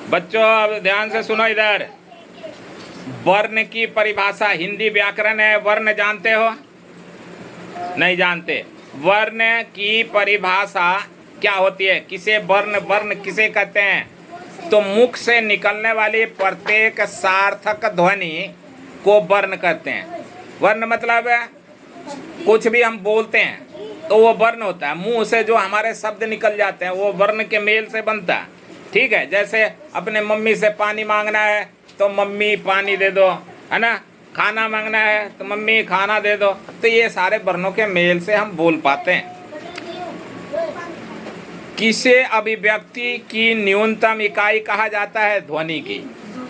बच्चों अब ध्यान से सुनो इधर। वर्ण की परिभाषा हिंदी व्याकरण है। वर्ण जानते हो? नहीं जानते। वर्ण की परिभाषा क्या होती है? किसे वर्ण वर्ण किसे कहते हैं? तो मुख से निकलने वाली प्रत्येक सार्थक ध्वनि को वर्ण कहते हैं। वर्ण मतलब है कुछ भी हम बोलते हैं तो वो वर्ण होता है। मुंह से जो हमारे शब्द निकल जाते हैं वो वर्ण के मेल से बनता है। ठीक है, जैसे अपने मम्मी से पानी मांगना है तो मम्मी पानी दे दो, है ना। खाना मांगना है तो मम्मी खाना दे दो। तो ये सारे वर्णों के मेल से हम बोल पाते हैं। किसे अभिव्यक्ति की न्यूनतम इकाई कहा जाता है? ध्वनि की।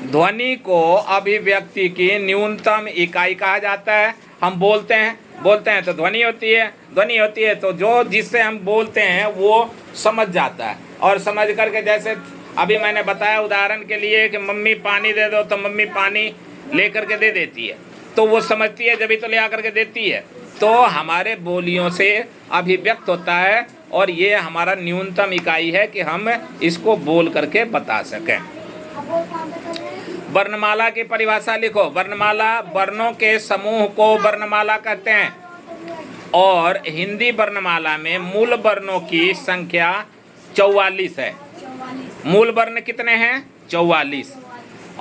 ध्वनि को अभिव्यक्ति की न्यूनतम इकाई कहा जाता है। हम बोलते हैं तो ध्वनि होती है। ध्वनि होती है तो जो जिससे हम बोलते हैं वो समझ जाता है, और समझ करके, जैसे अभी मैंने बताया उदाहरण के लिए कि मम्मी पानी दे दो, तो मम्मी पानी लेकर के दे देती है, तो वो समझती है जब ही तो ले आकर के देती है। तो हमारे बोलियों से अभिव्यक्त होता है, और ये हमारा न्यूनतम इकाई है कि हम इसको बोल करके बता सकें। वर्णमाला की परिभाषा लिखो। वर्णमाला वर्णों के समूह को वर्णमाला कहते हैं, और हिंदी वर्णमाला में मूल वर्णों की संख्या 44 है। मूल वर्ण कितने हैं? 44।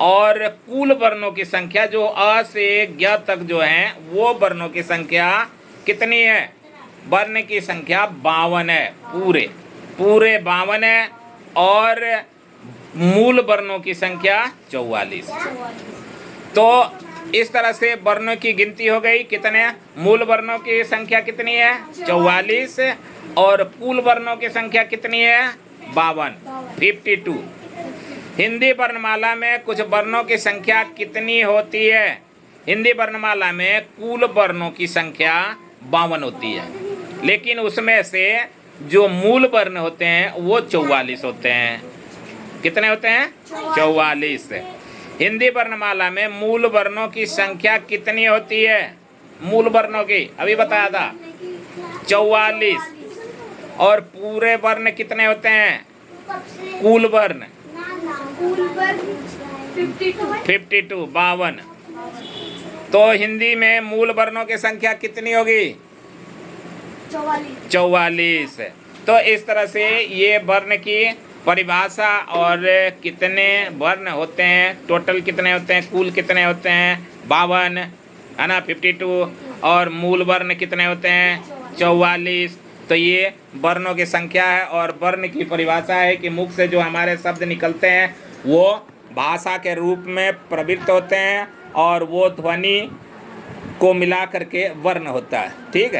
और कुल वर्णों की संख्या जो अ से ज्ञ तक जो हैं वो वर्णों की संख्या कितनी है? वर्ण की संख्या 52 है। पूरे 52 है, और मूल वर्णों की संख्या 44। तो इस तरह से वर्णों की गिनती हो गई। कितने? मूल वर्णों की संख्या कितनी है? 44। और कुल वर्णों की संख्या कितनी है? 52। हिंदी वर्णमाला में कुछ वर्णों की संख्या कितनी होती है? हिंदी वर्णमाला में कुल वर्णों की संख्या 52 होती है, लेकिन उसमें से जो मूल वर्ण होते हैं वो 44 होते हैं। कितने होते हैं? 44। हिंदी वर्णमाला में मूल वर्णों की संख्या कितनी होती है? मूल वर्णों की अभी बताया था 44। और पूरे वर्ण कितने होते हैं? कुल वर्ण 52। तो हिंदी में मूल वर्णों की संख्या कितनी होगी? 44। तो इस तरह से ये वर्ण की परिभाषा, और कितने वर्ण होते हैं, टोटल कितने होते हैं, कुल कितने होते हैं 52, है ना, 52, और मूल वर्ण कितने होते हैं 44। तो ये वर्णों की संख्या है। और वर्ण की परिभाषा है कि मुख से जो हमारे शब्द निकलते हैं वो भाषा के रूप में प्रवृत्त होते हैं, और वो ध्वनि को मिला करके वर्ण होता है। ठीक है।